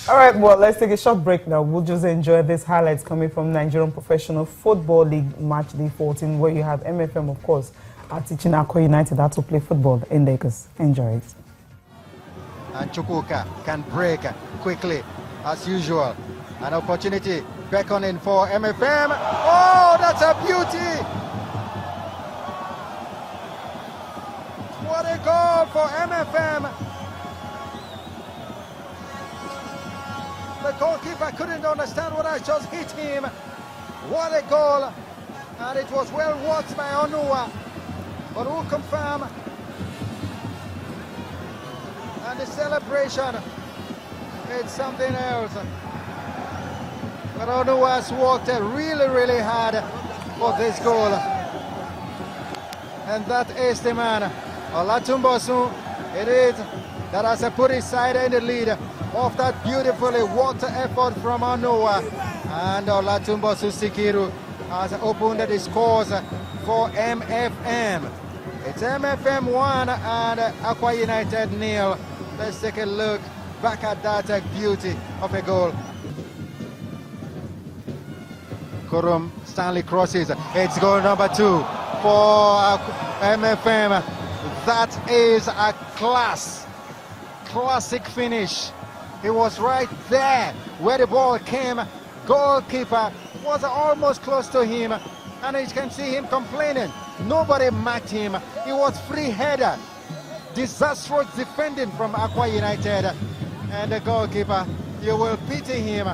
All right, well, let's take a short break now. We'll just enjoy these highlights coming from Nigerian Professional Football League Match Day 14, where you have MFM, of course, teaching Akwa United how to play football in Lagos. Enjoy it. And Chukwuka can break quickly, as usual. An opportunity beckoning for MFM. Oh, that's a beauty! What a goal for MFM! The goalkeeper couldn't understand what I just hit him. What a goal! And it was well worked by Onua. But who confirm? And the celebration, it's something else. But Onua has worked really, really hard for this goal. And that is the man, Olatunbosun, it is, that has put his side in the lead of that beautifully worked effort from Onua. And Olatunbosun Sikiru has opened the scores for MFM. It's MFM 1 and Akwa United 0. Let's take a look back at that beauty of a goal. Kurum Stanley crosses. It's goal number 2 for MFM. That is a classic finish. He was right there where the ball came. Goalkeeper was almost close to him, and you can see him complaining. Nobody marked him. He was free header. Disastrous defending from Akwa United, and the goalkeeper, you will pity him.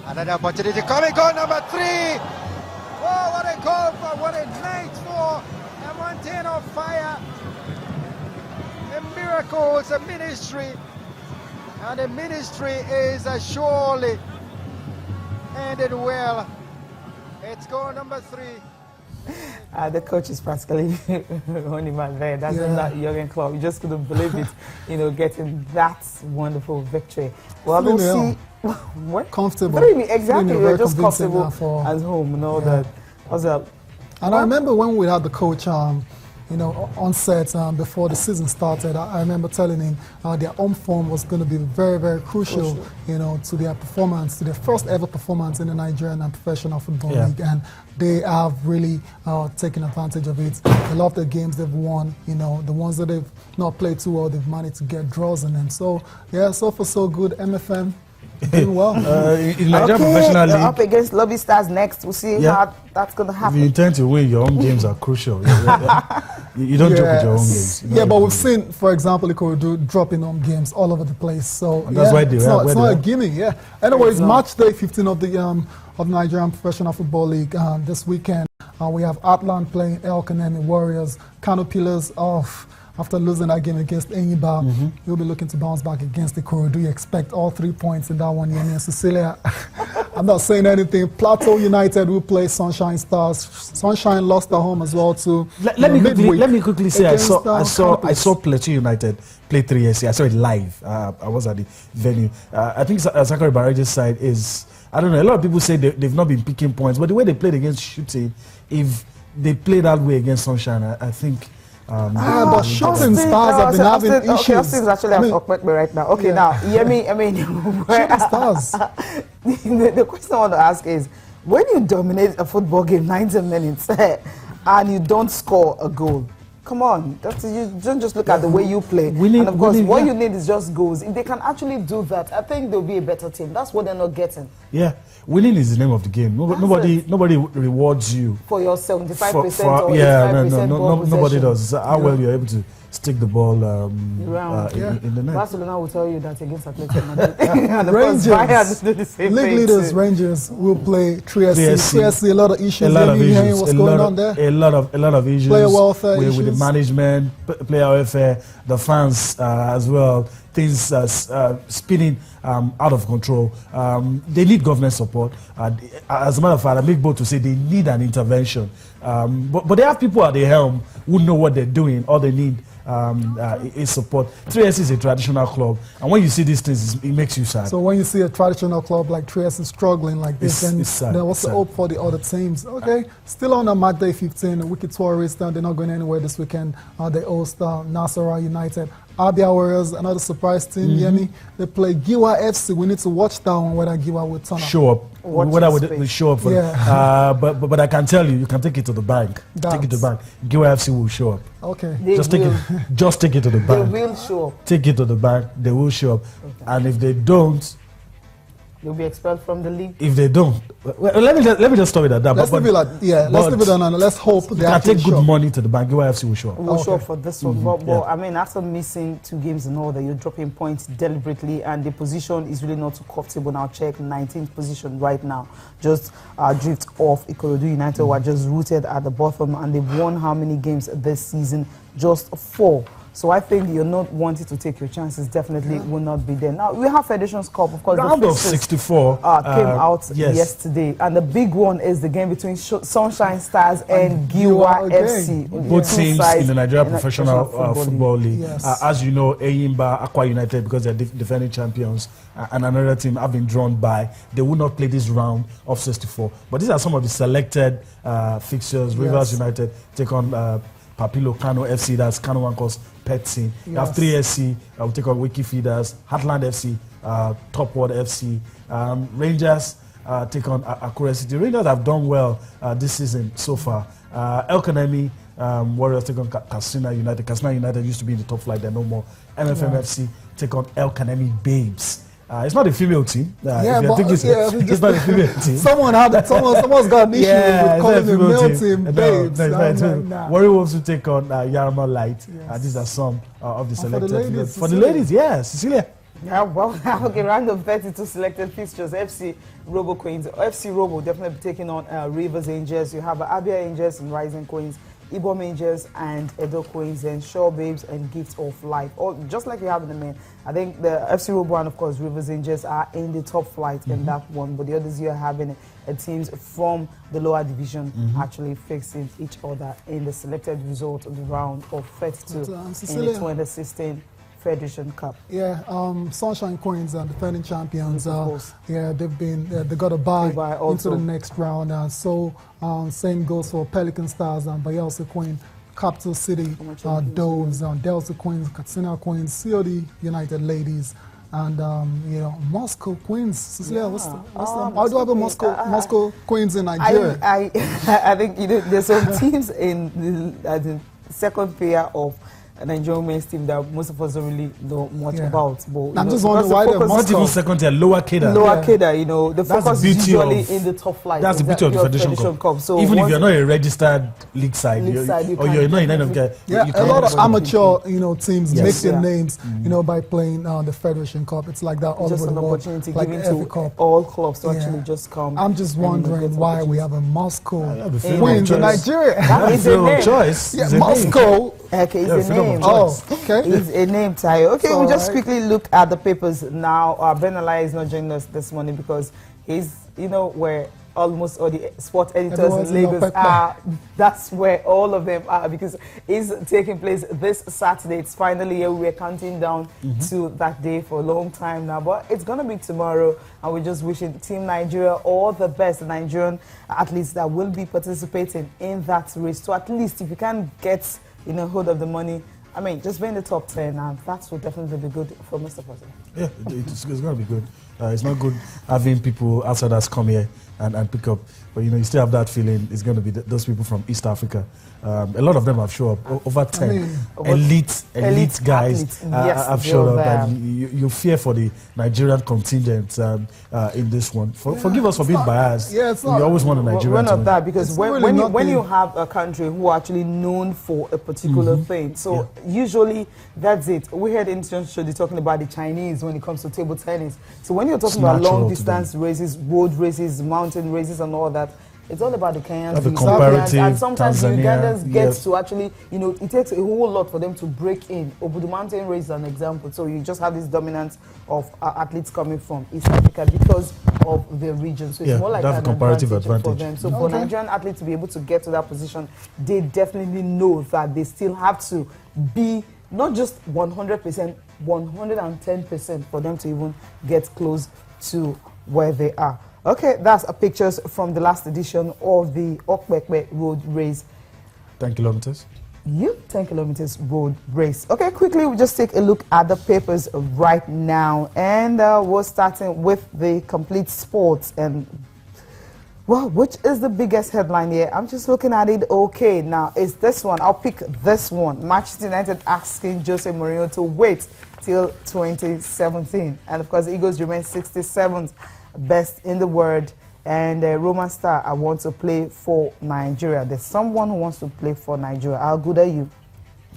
Another opportunity coming, goal number 3. Oh, what a goal for, what a night for a mountain of fire. A miracle, it's a ministry, and the ministry is surely ended well. It's goal number 3. The coach is practically only man there. That's not Jurgen Klopp. You just couldn't believe it, getting that wonderful victory. Well, we'll see. What? Comfortable. Exactly. You're just comfortable at home. That was a. And I remember when we had the coach, on set before the season started. I remember telling him their home form was going to be very, very crucial, to their performance, to their first ever performance in the Nigerian Professional Football League, and they have really taken advantage of it. They love the games they've won. The ones that they've not played too well, they've managed to get draws in them. So yeah, so far so good. MFM. Doing well. In Nigerian Professional League, up against Lobby Stars next. We'll see how that's going to happen. If you intend to win, your home games are crucial. You don't joke with your home games. But we've seen, for example, Ikorodu dropping home games all over the place. So and that's why they it's not a gimme. Anyways, match day 15 of the of Nigerian Professional Football League this weekend. We have Atlant playing El Kanemi Warriors. Kano Pillars off. After losing that game against ENYIMBA, you'll be looking to bounce back against the Ikorodu. You expect all 3 points in that one. Yemi and Cecilia, I'm not saying anything. Plateau United will play Sunshine Stars. Sunshine lost at home as well too. Let me quickly say I saw Plateau United play 3 years. I saw it live. I was at the venue. I think Zachary Barage's side is, I don't know, a lot of people say they've not been picking points, but the way they played against Shooting, if they play that way against Sunshine, I think. But Shooting Stars have been having issues. Shooting is actually at me right now. Okay, now, Yemi, Shooting Stars. The question I want to ask is, when you dominate a football game 90 minutes and you don't score a goal, come on, you don't just look at the way you play. And of course, what you need is just goals. If they can actually do that, I think they'll be a better team. That's what they're not getting. Yeah, winning is the name of the game. Nobody rewards you for your 75% or 85% nobody does. How well you're able to stick the ball in the net. Barcelona will tell you that against Atletico Madrid. Rangers, league leaders, Rangers will play 3SC. A lot of issues. What's going on there? A lot of issues. Player welfare with the management, player welfare, the fans as well. Things spinning out of control. They need government support. As a matter of fact, I make bold to say they need an intervention But they have people at the helm who know what they're doing. All they need is support. 3S is a traditional club, and when you see these things, it makes you sad. So when you see a traditional club like 3S struggling like this, then what's the hope for the other teams? Okay, still on a match day 15, the Wicked Warriors, they're not going anywhere this weekend. They host Nasarawa United. Abia Warriors, another surprise team, Yemi. They play Giwa FC. We need to watch that one, whether Giwa will turn up. Show up. Whether we show up for but I can tell you can take it to the bank. Take it to the bank. Giwa FC will show up. Okay. Just take it to the bank. They will show up. Take it to the bank. They will show up. Okay. And if they don't, they'll be expelled from the league. If they don't, well, let me just stop it at that. Let's leave it on, and let's hope they can take good money to the bank. UFC will show up. We'll show up for this one. But I mean, after missing 2 games in order, you're dropping points deliberately, and the position is really not too comfortable now. Check 19th position right now. Just drift off Ikorodu United, who are just rooted at the bottom, and they've won how many games this season? Just 4. So I think you're not wanting to take your chances. Definitely will not be there. Now we have Federations Cup, of course. Round of 64 came out yesterday, and the big one is the game between Sunshine Stars and Giwa FC. Both teams in the Nigeria Professional Football League. Yes. As you know, ENYIMBA, Akwa United, because they're defending champions, and another team have been drawn by. They will not play this round of 64. But these are some of the selected fixtures. Rivers United take on Papilo Kano FC, that's Kano Wankos pet team. You have 3SC, we'll take on Wiki Feeders, Heartland FC, Top Ward FC, Rangers take on Akwa City. Rangers have done well this season so far. El Kanemi Warriors take on Katsina United. Katsina United used to be in the top flight, they're no more. MFM FC take on El Kanemi Babes. It's not a female team. It's not a female team. Someone's got an issue with calling the male team babes. WARRI Wolves will take on Yarma Light. These are some of the selected. For the ladies, Cecilia. Yeah, well, okay, round of 32 selected fixtures. FC Robo Queens. FC Robo definitely taking on Rivers Angels. You have Abia Angels and Rising Queens, Ibom Angels and Edo Queens, and Shaw Babes and Gift of Life. All just like you have in the men. I think the FC Robo and of course Rivers Angels are in the top flight in that one, but the others you're having teams from the lower division actually facing each other in the selected result of the round of 32 in the 2016 Federation Cup. Sunshine Queens are defending champions. They got a bye into the next round. Same goes for Pelican Stars and Bayelsa Queen, Capital City Doves, Delta Queens, Katsina Queens, COD United Ladies, and Moscow Queens. Cecilia, how do I have a Moscow Queens in Nigeria? I think there's some teams in the second pair of an Nigerian men's team that most of us don't really know much about. But I'm just wondering why they're not even second tier, lower cadre. The focus is usually in the top flight. That's the beauty of the Federation Cup. So even if you're not a registered league side, or you're not in any of the a lot of amateur teams make their names by playing the Federation Cup. It's like that all over the world. Just an opportunity given to all clubs to actually just come. I'm just wondering why we have a Moscow Queens in Nigeria. That is a choice. Moscow. Okay, it's a name. It's a name, Tayo. Okay, we'll just quickly look at the papers now. Ben Alai is not joining us this morning because he's, where almost all the sport editors in Lagos are. That's where all of them are, because it's taking place this Saturday. It's finally here. We're counting down to that day for a long time now, but it's going to be tomorrow, and we're just wishing Team Nigeria all the best, the Nigerian athletes that will be participating in that race. So at least if you can get hold of the money, I mean, just be in the top 10, and that will definitely be good for most of us. Yeah, it's going to be good. It's not good having people outsiders come here and pick up, but you still have that feeling it's going to be those people from East Africa. A lot of them have shown up. Over 10 elite guys have shown up, and you fear for the Nigerian contingent in this one. Forgive us for being biased. We always want a Nigerian. One of that, because when you have a country who are actually known for a particular thing, so usually that's it. We had in show talking about the Chinese when it comes to table tennis. So when you're talking about long distance races, road races, mountain races, and all that, It's all about the Kenyans, the the comparative, Ethiopians, and sometimes Tanzania, the Ugandans get yes. to actually, you know, it takes a whole lot for them to break in. Obudu Mountain Race is an example. So you just have this dominance of athletes coming from East Africa because of their region. So it's more like an comparative advantage for them. So for Nigerian athletes to be able to get to that position, they definitely know that they still have to be not just 100%, 110% for them to even get close to where they are. Okay, that's pictures from the last edition of the Okpekpe Road Race. 10 kilometers. 10 kilometers road race. Okay, quickly, we'll just take a look at the papers right now. And we're starting with the complete sports. And, well, which is the biggest headline here? I'm just looking at it. Okay, now, it's this one. I'll pick this one. Manchester United asking Jose Mourinho to wait till 2017. And, of course, the Eagles remain 67th best in the world. And Roman Star, I want to play for Nigeria. There's someone who wants to play for Nigeria. How good are you?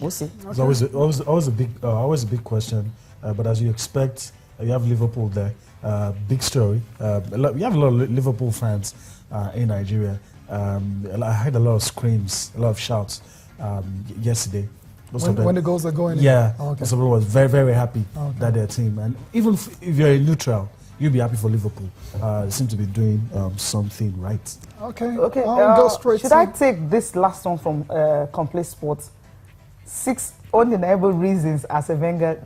We'll see. It's always a big question. But as you expect, you have Liverpool there. Big story. You have a lot of Liverpool fans in Nigeria. I heard a lot of screams, a lot of shouts yesterday. When the goals are going in? Yeah. Oh, okay. Most of them was very, very happy that their team. And even if you're a neutral, you'll be happy for Liverpool. They seem to be doing something right. Okay. I'll go straight. Should I take this last one from Complete Sports? 6 undeniable reasons Arsene Wenger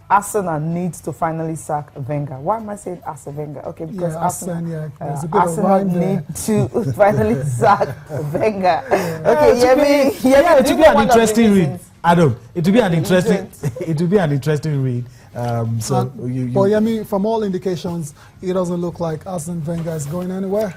Arsenal needs to finally sack Wenger. Why am I saying Arsene Wenger? Okay, because Arsenal need to finally sack Wenger. Okay, it will be an interesting read. Adam, it will be an interesting read. But Yemi, from all indications, it doesn't look like Arsene Wenger is going anywhere.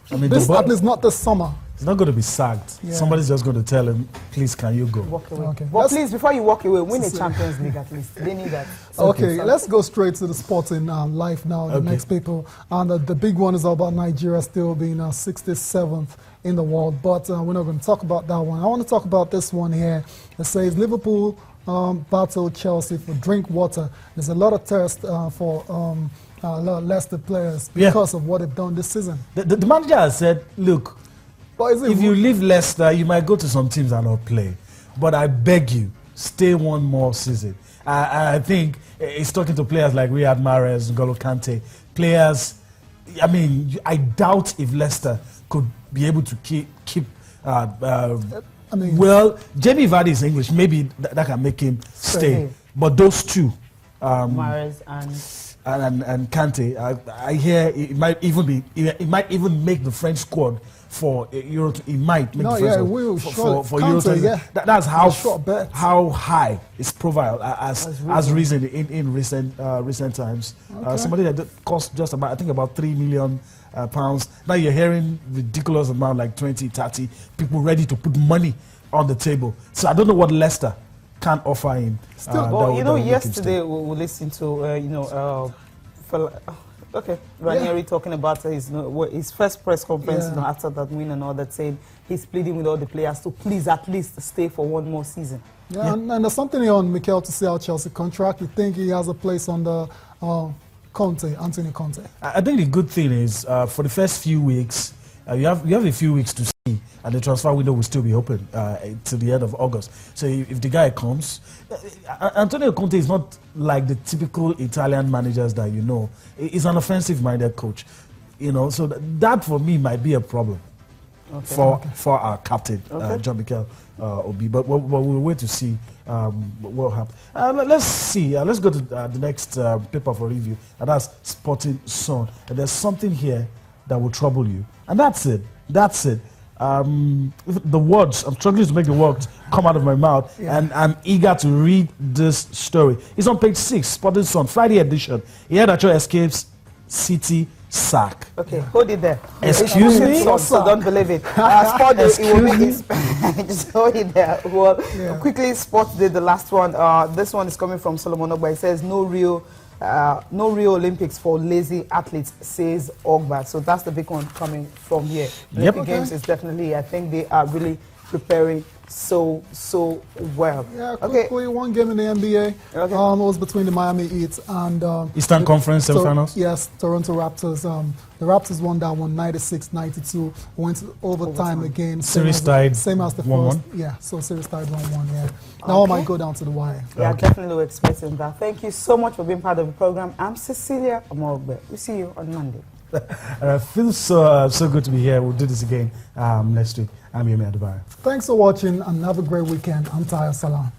I mean, at least not this summer. He's not going to be sacked. Yeah. Somebody's just going to tell him, please, can you go? Walk away. Okay. But please, before you walk away, win a Champions League at least. They need that. Okay, let's go straight to the sporting life now, the next people. And the big one is about Nigeria still being 67th in the world. But we're not going to talk about that one. I want to talk about this one here. It says Liverpool battle Chelsea for drink water. There's a lot of thirst for a lot of Leicester players because of what they've done this season. The manager has said, look, if you leave Leicester, you might go to some teams and not play. But I beg you, stay one more season. I think he's talking to players like Riyad Mahrez, N'Golo Kante. Players, I mean, I doubt if Leicester could be able to keep well, Jamie Vardy is English. Maybe that can make him stay. But those two, Mahrez and Kante, I hear it might even make the French squad for Euro. It might make for Euro. That's how high its profile has risen in recent times. Somebody that cost just about about £3 million. Now you're hearing ridiculous amount like 20, 30 people ready to put money on the table. So I don't know what Leicester can offer him. Still, yesterday we listened to Ranieri talking about his first press conference after that win and all that, saying he's pleading with all the players to please at least stay for one more season. And there's something here on Mikel to see out Chelsea contract. You think he has a place on the Anthony Conte? I think the good thing is for the first few weeks, you have a few weeks to see, and the transfer window will still be open till the end of August. So if the guy comes, Antonio Conte is not like the typical Italian managers that you know. He's an offensive-minded coach, So that for me might be a problem for our captain, John Mikel Obi. But we'll wait to see what happens. Let's see. Let's go to the next paper for review, and that's Sporting Sun. And there's something here that will trouble you, and that's it. The words, I'm struggling to make the words come out of my mouth, and I'm eager to read this story. It's on page 6, Sporting Sun, Friday edition. Iheanacho escapes City sack. Okay, hold it there. Excuse me? So don't believe it. Just hold it there. Well, quickly, Sports Day, the last one. This one is coming from Solomon Ogba. It says, no real Olympics for lazy athletes, says Ogba. So that's the big one coming from here. Olympic Games is definitely, I think they are really preparing so well. Yeah, quickly, one game in the NBA. Okay. It was between the Miami Heat and Eastern Conference semifinals. Yes, Toronto Raptors. The Raptors won that one 96-92. Went to overtime again. Series tied. Same as the 1-1. first. Yeah, so series tied 1-1. Yeah. Now I might go down to the wire. Yeah, definitely we're expecting that. Thank you so much for being part of the program. I'm Cecilia Omogbe. We'll see you on Monday. It feels so good to be here. We'll do this again next week. I'm Yemi Adubari. Thanks for watching and have a great weekend. I'm Taya Salam.